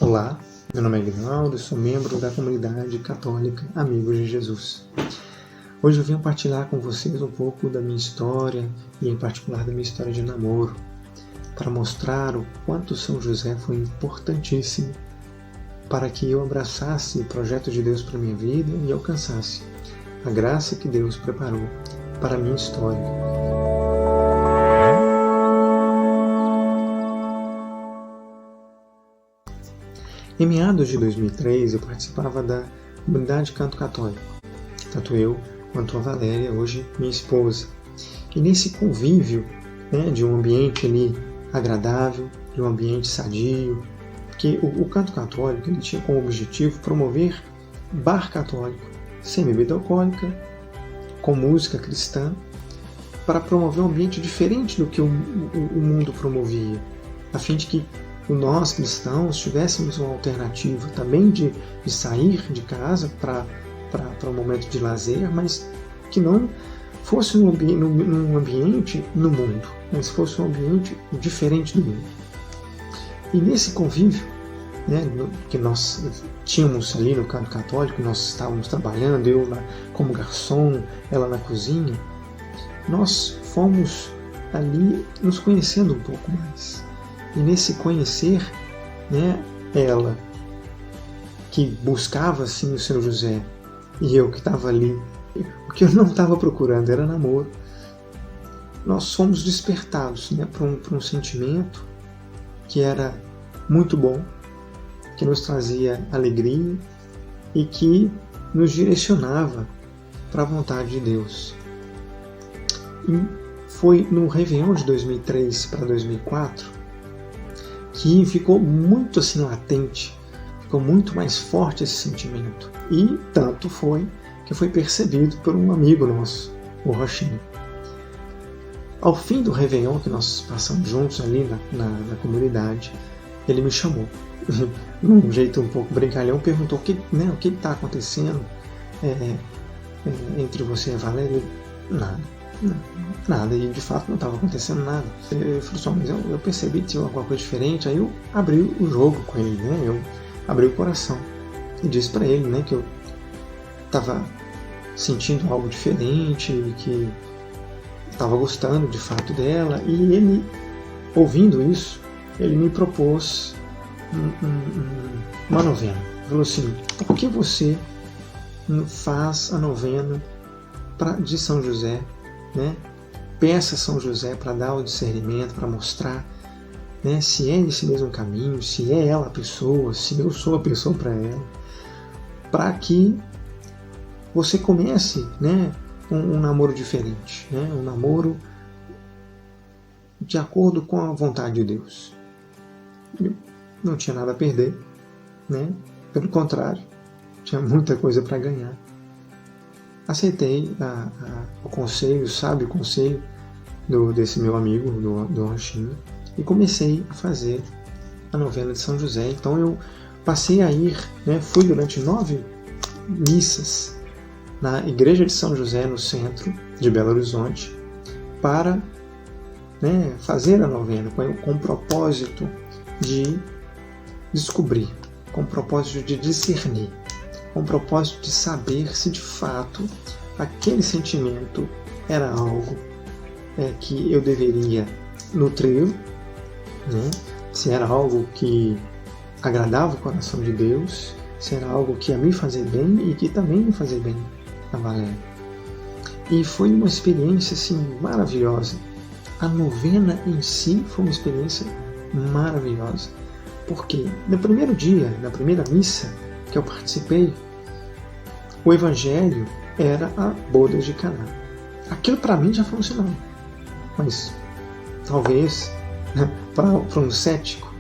Olá, meu nome é Aguinaldo e sou membro da comunidade católica Amigos de Jesus. Hoje eu venho partilhar com vocês um pouco da minha história e em particular da minha história de namoro, para mostrar o quanto São José foi importantíssimo para que eu abraçasse o projeto de Deus para a minha vida e alcançasse a graça que Deus preparou para a minha história. Em meados de 2003, eu participava da comunidade Canto Católico, tanto eu quanto a Valéria, hoje minha esposa. E nesse convívio, de um ambiente ali agradável, de um ambiente sadio, que o Canto Católico ele tinha como objetivo promover bar católico, sem bebida alcoólica, com música cristã, para promover um ambiente diferente do que o mundo promovia, a fim de que nós cristãos tivéssemos uma alternativa também de sair de casa para um momento de lazer, mas que não fosse num ambiente no mundo, mas fosse um ambiente diferente do mundo. E nesse convívio, que nós tínhamos ali no Canto Católico, nós estávamos trabalhando, eu como garçom, ela na cozinha, nós fomos ali nos conhecendo um pouco mais. E nesse conhecer, ela que buscava assim o São José e eu que estava ali, o que eu não estava procurando era namoro, nós fomos despertados para um sentimento que era muito bom, que nos trazia alegria e que nos direcionava para a vontade de Deus. E foi no Réveillon de 2003 para 2004 que ficou muito assim latente, ficou muito mais forte esse sentimento. E tanto foi que foi percebido por um amigo nosso, o Rochinho. Ao fim do Réveillon que nós passamos juntos ali na comunidade, ele me chamou. Num jeito um pouco brincalhão, perguntou o que está acontecendo entre você e a Valéria. Nada, e de fato não estava acontecendo nada. Eu falei só, mas eu percebi que tinha alguma coisa diferente, aí eu abri o jogo com ele, eu abri o coração e disse para ele que eu estava sentindo algo diferente e que estava gostando de fato dela, e ele, ouvindo isso, ele me propôs uma novena. Ele falou assim: por que você faz a novena de São José? Peça a São José para dar o discernimento, para mostrar se é esse mesmo caminho, se é ela a pessoa, se eu sou a pessoa para ela, para que você comece um namoro diferente, um namoro de acordo com a vontade de Deus. Eu não tinha nada a perder, pelo contrário, tinha muita coisa para ganhar. Aceitei o sábio conselho desse meu amigo, do Ranchinho, e comecei a fazer a novena de São José. Então eu passei a ir, fui durante 9 missas na igreja de São José, no centro de Belo Horizonte, para fazer a novena com o propósito de descobrir, com o propósito de discernir, com o propósito de saber se de fato aquele sentimento era algo que eu deveria nutrir, se era algo que agradava o coração de Deus, se era algo que ia me fazer bem e que também me fazer bem a Valéria. E foi uma experiência assim maravilhosa. A novena em si foi uma experiência maravilhosa, porque no primeiro dia, na primeira missa que eu participei, o evangelho era a bodas de Caná. Aquilo para mim já foi um sinal, mas talvez para um cético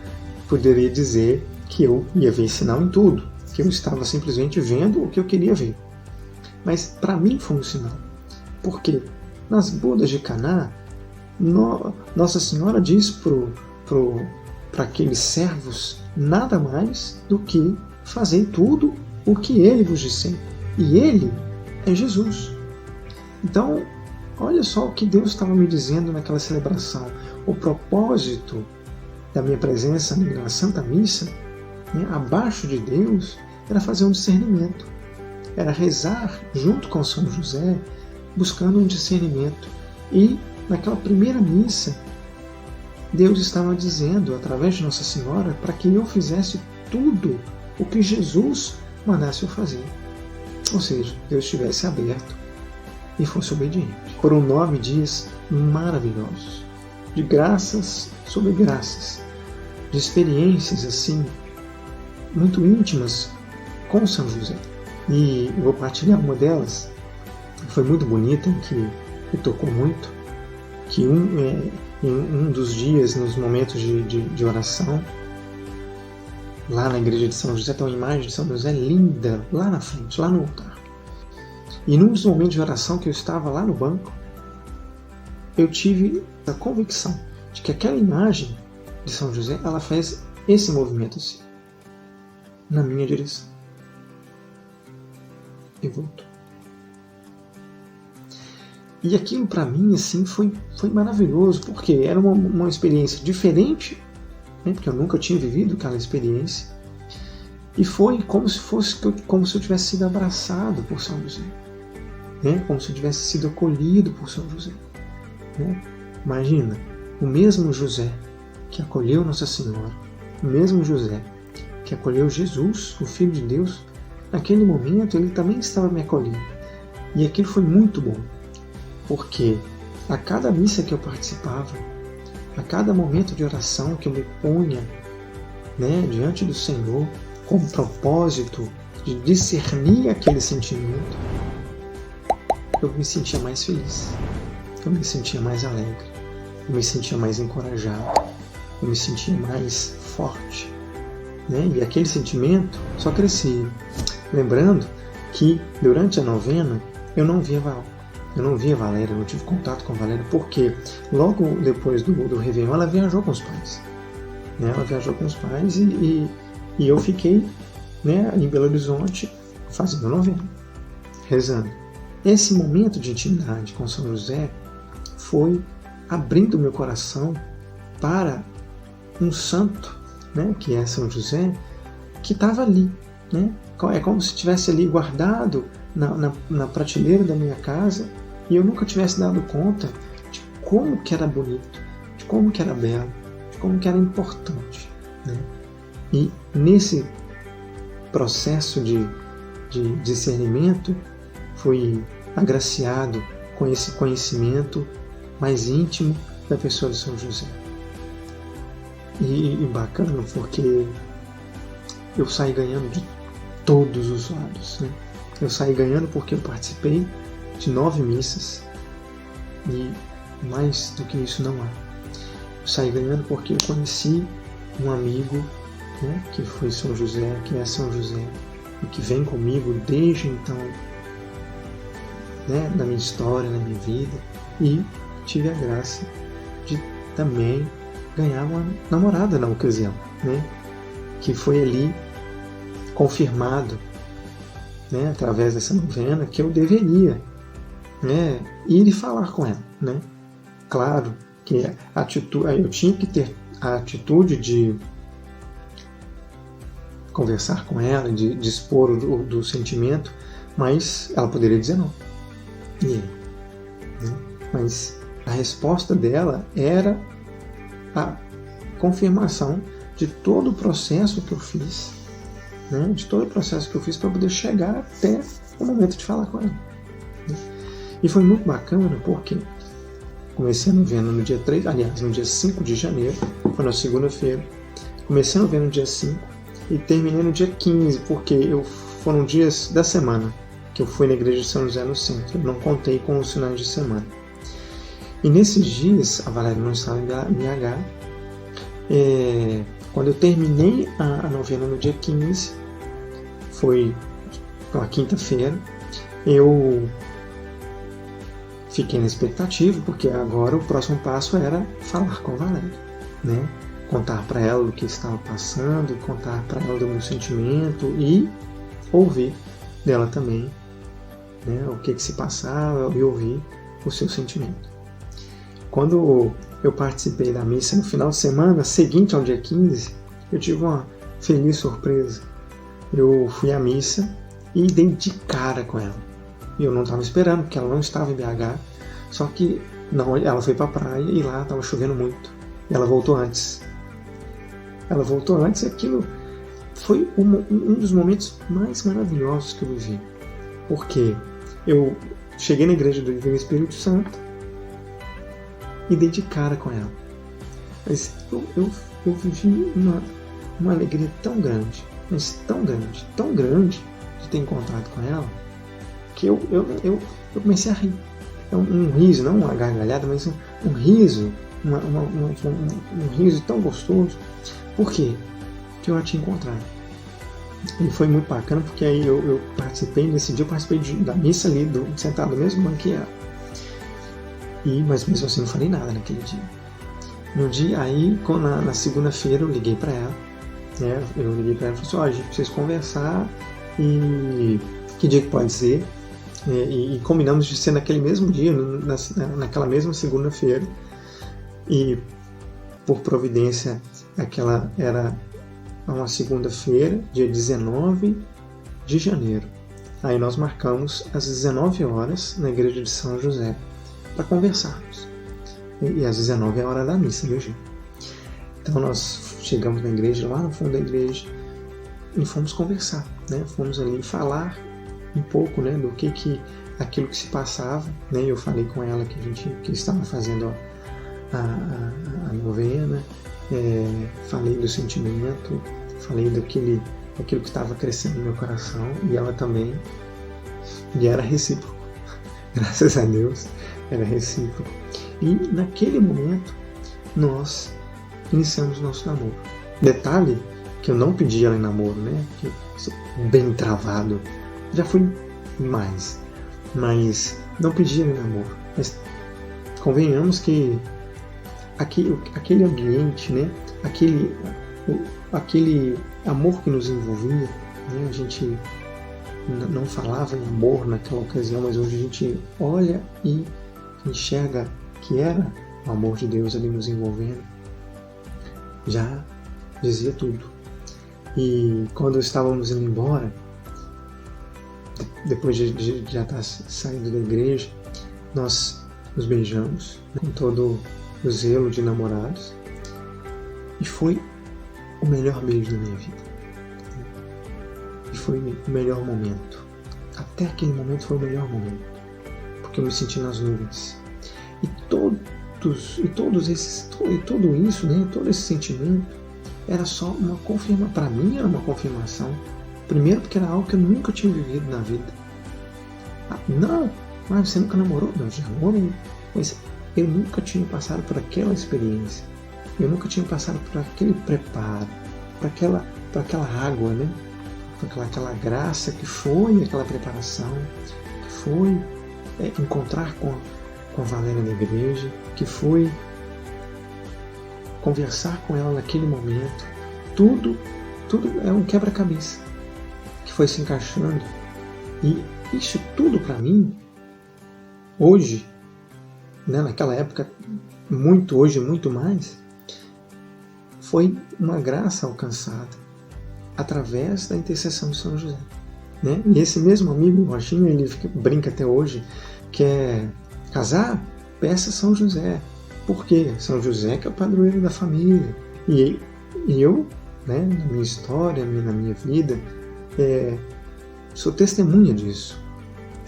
poderia dizer que eu ia ver sinal em tudo, que eu estava simplesmente vendo o que eu queria ver. Mas para mim foi um sinal, porque nas bodas de Caná, Nossa Senhora diz para aqueles servos nada mais do que fazer tudo o que ele vos disser. E ele é Jesus. Então, olha só o que Deus estava me dizendo naquela celebração. O propósito da minha presença na Santa Missa né, abaixo de Deus, era fazer um discernimento. Era rezar junto com São José, buscando um discernimento. E naquela primeira missa, Deus estava dizendo, através de Nossa Senhora, para que eu fizesse tudo o que Jesus mandasse eu fazer. Ou seja, Deus estivesse aberto e fosse obediente. Foram 9 dias maravilhosos, de graças sobre graças, de experiências assim, muito íntimas com São José. E eu vou partilhar uma delas, que foi muito bonita, que me tocou muito, que em um dos dias, nos momentos de oração, lá na igreja de São José, tem uma imagem de São José linda, lá na frente, lá no altar. E num dos momentos de oração que eu estava lá no banco, eu tive a convicção de que aquela imagem de São José, ela fez esse movimento assim, na minha direção. E voltou. E aquilo para mim assim foi maravilhoso, porque era uma experiência diferente, né, porque eu nunca tinha vivido aquela experiência, e foi como se eu tivesse sido abraçado por São José, né, como se eu tivesse sido acolhido por São José, né? Imagina, o mesmo José que acolheu Nossa Senhora, o mesmo José que acolheu Jesus, o Filho de Deus, naquele momento ele também estava me acolhendo. E aquilo foi muito bom, porque a cada missa que eu participava, a cada momento de oração que eu me punha, né, diante do Senhor, com o propósito de discernir aquele sentimento, eu me sentia mais feliz, eu me sentia mais alegre, eu me sentia mais encorajado, eu me sentia mais forte, né? E aquele sentimento só crescia. Lembrando que durante a novena eu não via Valéria, eu não tive contato com a Valéria, porque logo depois do Réveillon ela viajou com os pais, né? Ela viajou com os pais e eu fiquei, né, em Belo Horizonte fazendo a novena, rezando. Esse momento de intimidade com São José foi abrindo meu coração para um santo, né, que é São José, que estava ali, né? É como se estivesse ali guardado na prateleira da minha casa e eu nunca tivesse dado conta de como que era bonito, de como que era belo, de como que era importante, né? E nesse processo de discernimento fui agraciado com esse conhecimento mais íntimo da pessoa de São José. E bacana porque eu saí ganhando de todos os lados, né? Eu saí ganhando porque eu participei de 9 missas e mais do que isso não há. Eu saí ganhando porque eu conheci um amigo, né, que foi São José, que é São José e que vem comigo desde então, né, na minha história, na minha vida, e tive a graça de também ganhar uma namorada na ocasião, né, que foi ali confirmado, né, através dessa novena, que eu deveria, né, ir e falar com ela, né? Claro que eu tinha que ter a atitude de conversar com ela, de expor do sentimento, mas ela poderia dizer não. E aí, né? Mas a resposta dela era a confirmação de todo o processo que eu fiz, né? De todo o processo que eu fiz para poder chegar até o momento de falar com ela, né? E foi muito bacana porque comecei a novena no dia 3, aliás, no dia 5 de janeiro, foi na segunda-feira. Comecei a novena no dia 5 e terminei no dia 15, porque foram dias da semana que eu fui na igreja de São José no centro. Eu não contei com os finais de semana. E nesses dias, a Valéria não estava em BH. Quando eu terminei a novena no dia 15, foi uma quinta-feira, eu fiquei na expectativa, porque agora o próximo passo era falar com a Valéria, né? Contar para ela o que estava passando, contar para ela do meu sentimento e ouvir dela também, né, o que se passava e ouvir o seu sentimento. Quando eu participei da missa no final de semana seguinte ao dia 15, eu tive uma feliz surpresa, eu fui à missa e dei de cara com ela. E eu não estava esperando, porque ela não estava em BH, só que não, ela foi para a praia e lá estava chovendo muito. E ela voltou antes. E aquilo foi um dos momentos mais maravilhosos que eu vivi. Porque eu cheguei na igreja do Divino Espírito Santo e dei de cara com ela. Mas eu vivi uma alegria tão grande, mas tão grande de ter encontrado com ela, que eu comecei a rir. Um riso, não uma gargalhada, mas um riso, um riso tão gostoso. Por quê? Porque eu a tinha encontrado. E foi muito bacana, porque aí eu participei, nesse dia eu participei da missa ali, sentado no mesmo banco que ela. Mas mesmo assim não falei nada naquele dia. No dia, aí na segunda-feira eu liguei para ela, né? Eu liguei para ela e falei assim, a gente precisa conversar, e que dia que pode ser? E combinamos de ser naquele mesmo dia, naquela mesma segunda-feira, e por providência aquela era uma segunda-feira, dia 19 de janeiro. Aí nós marcamos às 19 horas na igreja de São José para conversarmos. E às 19 é a hora da missa, viu, gente? Então nós chegamos na igreja, lá no fundo da igreja, e fomos conversar, né? Fomos ali falar um pouco, né, do que aquilo que se passava, né? Eu falei com ela que estava fazendo a novena, falei do sentimento, falei daquilo que estava crescendo no meu coração, e ela também, e era recíproco. Graças a Deus, era recíproco. E naquele momento nós iniciamos nosso namoro. Detalhe que eu não pedi ela em namoro, né? Que bem travado. Já fui mais, mas não pedi ela em namoro. Mas convenhamos que aquele ambiente, né? Aquele amor que nos envolvia, né? A gente não falava em amor naquela ocasião, mas hoje a gente olha e enxerga que era o amor de Deus ali nos envolvendo. Já dizia tudo. E quando estávamos indo embora, depois de já estar saindo da igreja, nós nos beijamos, né, com todo o zelo de namorados, e foi o melhor beijo da minha vida. E foi o melhor momento. Até aquele momento foi o melhor momento, porque eu me senti nas nuvens. E tudo isso, né, todo esse sentimento era só uma confirmação. Para mim era uma confirmação. Primeiro porque era algo que eu nunca tinha vivido na vida. Não, mas você nunca namorou? Não, já namorei. Mas eu nunca tinha passado por aquela experiência. Eu nunca tinha passado por aquele preparo, por aquela água, né? Por aquela graça que foi aquela preparação, que foi encontrar com a Valéria na igreja, que foi conversar com ela naquele momento. Tudo é um quebra-cabeça que foi se encaixando. E isso tudo para mim, hoje, né, naquela época, hoje muito mais, foi uma graça alcançada através da intercessão de São José. Né? E esse mesmo amigo, o Rochinho, ele brinca até hoje, quer casar, peça São José. Por quê? São José que é o padroeiro da família. E eu, né, na minha história, na minha vida, sou testemunha disso.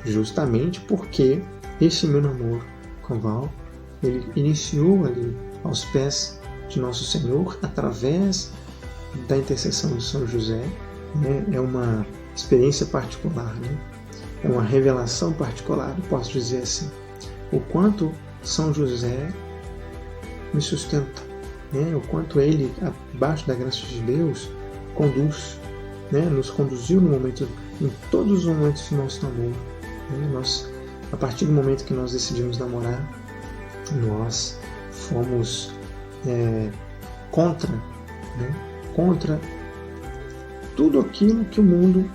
Justamente porque esse meu namoro com Val, ele iniciou ali aos pés de Nosso Senhor através da intercessão de São José. Né? É uma experiência particular, né? É uma revelação particular, eu posso dizer assim. O quanto São José me sustenta, né? O quanto ele, abaixo da graça de Deus, conduz, né? Nos conduziu em todos os momentos do nosso namoro. Né? A partir do momento que nós decidimos namorar, nós fomos contra tudo aquilo que o mundo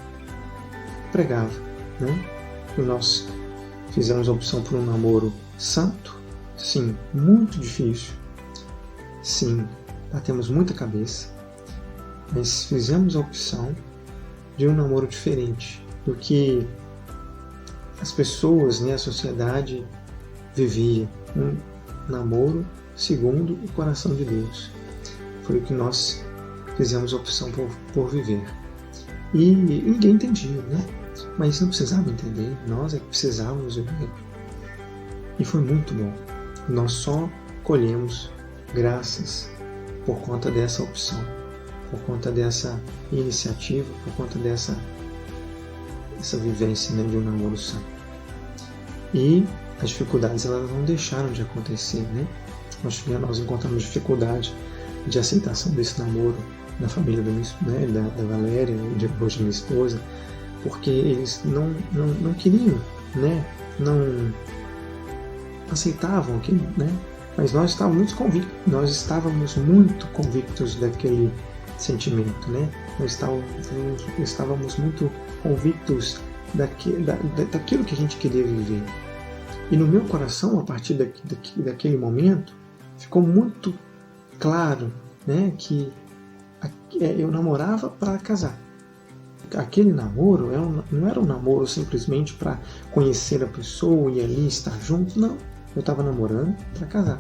pregava, né? E nós fizemos a opção por um namoro santo, sim, muito difícil, sim, batemos muita cabeça, mas fizemos a opção de um namoro diferente do que as pessoas, a sociedade vivia. Um namoro segundo o coração de Deus. Foi o que nós fizemos a opção por viver. E ninguém entendia, mas não precisava entender, nós é que precisávamos viver. E foi muito bom. Nós só colhemos graças por conta dessa opção, por conta dessa iniciativa, por conta dessa vivência de um namoro santo. E as dificuldades elas não deixaram de acontecer. Nós encontramos dificuldade de aceitação desse namoro na família da Valéria, de hoje minha esposa, porque eles não queriam, não aceitavam aquilo, mas nós estávamos muito convictos daquele sentimento, nós estávamos muito convictos daquilo que a gente queria viver. E no meu coração, a partir daquele momento, ficou muito claro, que eu namorava para casar. Aquele namoro não era um namoro simplesmente para conhecer a pessoa e ali estar junto, não. Eu estava namorando para casar.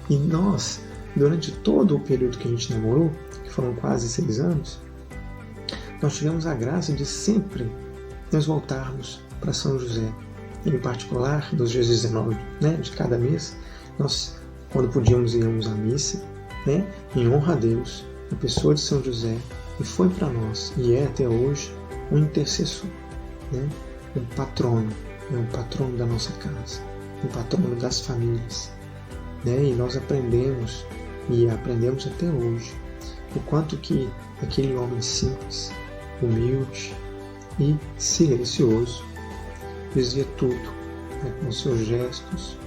E nós, durante todo o período que a gente namorou, que foram quase 6 anos, nós tivemos a graça de sempre nos voltarmos para São José. Em particular, nos dias 19 de cada mês, nós, quando podíamos, íamos à missa, em honra a Deus, a pessoa de São José, e foi para nós, e é até hoje, um intercessor, um patrono da nossa casa, um patrono das famílias. E nós aprendemos até hoje, o quanto que aquele homem simples, humilde e silencioso dizia tudo com seus gestos,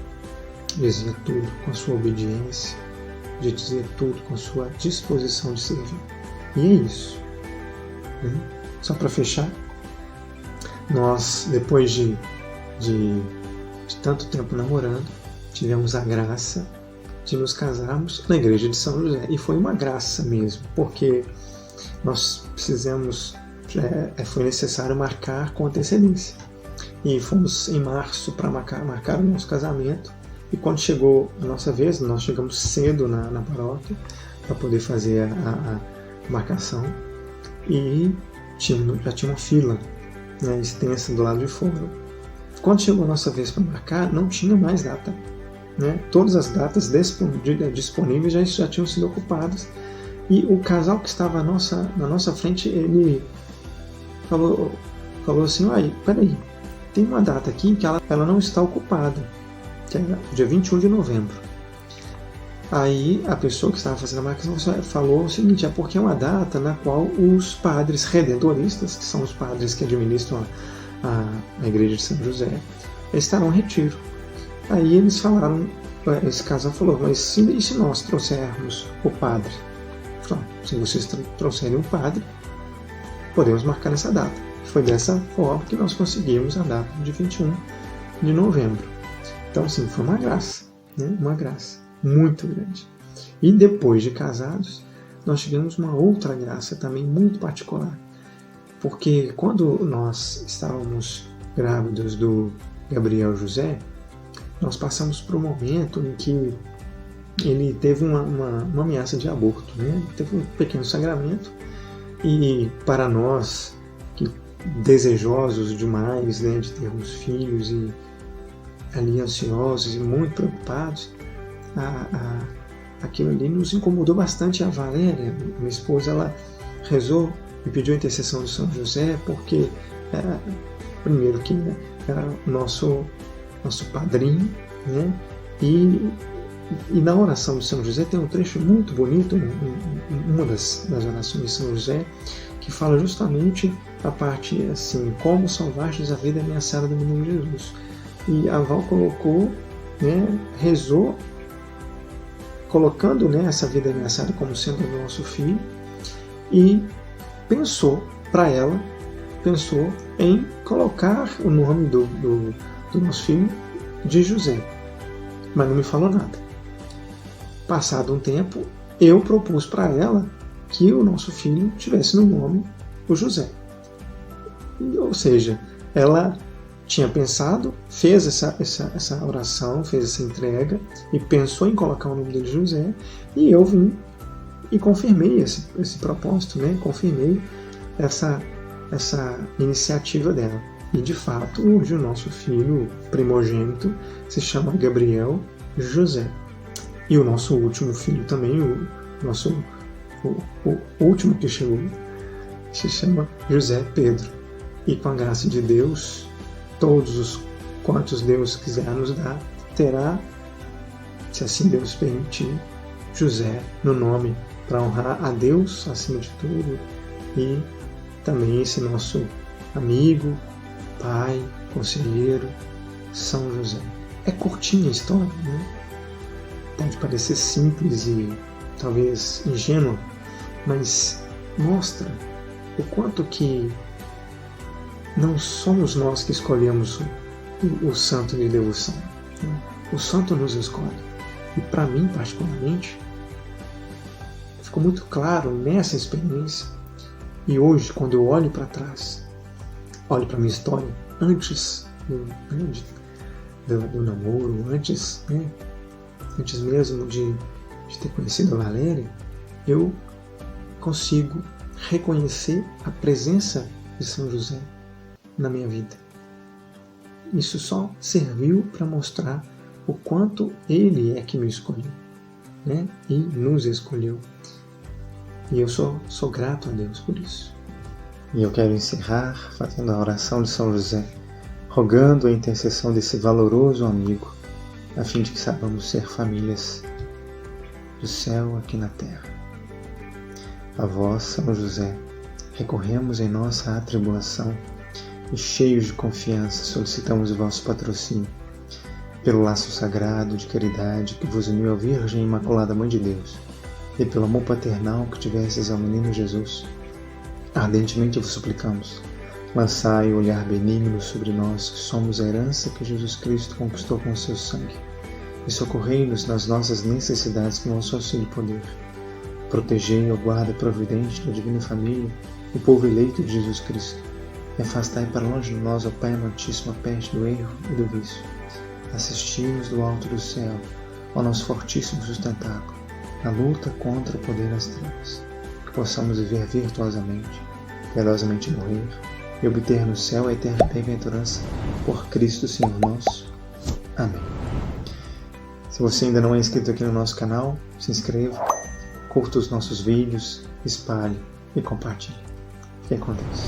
dizia tudo com a sua obediência, dizia tudo com a sua disposição de servir. E é isso. Só para fechar, nós, depois de tanto tempo namorando, tivemos a graça de nos casarmos na igreja de São José. E foi uma graça mesmo, porque nós foi necessário marcar com antecedência. E fomos em março para marcar o nosso casamento. E quando chegou a nossa vez, nós chegamos cedo na paróquia para poder fazer a marcação. E já tinha uma fila extensa do lado de fora. Quando chegou a nossa vez para marcar, não tinha mais data. Todas as datas disponíveis já tinham sido ocupadas. E o casal que estava na nossa frente, ele falou assim: peraí, tem uma data aqui que ela não está ocupada, que era dia 21 de novembro. Aí a pessoa que estava fazendo a marcação falou o seguinte: é porque é uma data na qual os padres redentoristas, que são os padres que administram a igreja de São José, estarão em retiro. Aí eles falaram, esse casal falou: mas e se nós trouxermos o padre? Se vocês trouxerem o padre, podemos marcar essa data. Foi dessa forma que nós conseguimos a data de 21 de novembro. Então, assim, foi uma graça, uma graça muito grande. E depois de casados, nós tivemos uma outra graça também muito particular. Porque quando nós estávamos grávidos do Gabriel José, nós passamos por um momento em que ele teve uma ameaça de aborto. Teve um pequeno sangramento e para nós, que desejosos demais de termos filhos e ali ansiosos e muito preocupados, aquilo ali nos incomodou bastante. A Valéria, minha esposa, ela rezou e pediu a intercessão de São José, porque primeiro que era nosso padrinho, e na oração de São José tem um trecho muito bonito, uma das orações de São José, que fala justamente a parte assim: como salvastes a vida ameaçada do menino Jesus. E a Val colocou, rezou, colocando essa vida ameaçada como sendo o nosso filho, e pensou em colocar o nome do nosso filho de José, mas não me falou nada. Passado um tempo, eu propus para ela que o nosso filho tivesse no nome o José. Ou seja, ela tinha pensado, fez essa oração, fez essa entrega e pensou em colocar o nome dele José, e eu vim e confirmei esse propósito, né? Confirmei essa iniciativa dela. E de fato, hoje o nosso filho primogênito se chama Gabriel José. E o nosso último filho também, o último que chegou, se chama José Pedro. E com a graça de Deus, todos os quantos Deus quiser nos dar, terá, se assim Deus permitir, José no nome, para honrar a Deus acima de tudo, e também esse nosso amigo, pai, conselheiro, São José. É curtinha a história, né? Pode parecer simples e talvez ingênua, mas mostra o quanto que não somos nós que escolhemos o santo de devoção. Né? O santo nos escolhe. E para mim, particularmente, ficou muito claro nessa experiência. E hoje, quando eu olho para trás, olho para minha história, antes do namoro, antes mesmo de ter conhecido a Valéria, eu consigo reconhecer a presença de São José na minha vida. Isso só serviu para mostrar o quanto ele é que me escolheu, né? E nos escolheu. E eu sou grato a Deus por isso. E eu quero encerrar fazendo a oração de São José, rogando a intercessão desse valoroso amigo, a fim de que saibamos ser famílias do céu aqui na terra. A vós, São José, recorremos em nossa atribulação e, cheios de confiança, solicitamos o vosso patrocínio. Pelo laço sagrado de caridade que vos uniu à Virgem Imaculada Mãe de Deus, e pelo amor paternal que tivestes ao menino Jesus, ardentemente vos suplicamos, lançai o olhar benigno sobre nós, que somos a herança que Jesus Cristo conquistou com o seu sangue, e socorrei-nos nas nossas necessidades com o vosso auxílio e poder. Protegei, ó guarda providente da Divina Família, o povo eleito de Jesus Cristo, e afastai para longe de nós, ó Pai amantíssimo, a peste do erro e do vício. Assisti-nos do alto do céu, ao nosso fortíssimo sustentáculo, na luta contra o poder das trevas, que possamos viver virtuosamente, piedosamente morrer, e obter no céu a eterna bem-aventurança por Cristo Senhor nosso. Amém. Se você ainda não é inscrito aqui no nosso canal, se inscreva, curta os nossos vídeos, espalhe e compartilhe. Fique com Deus.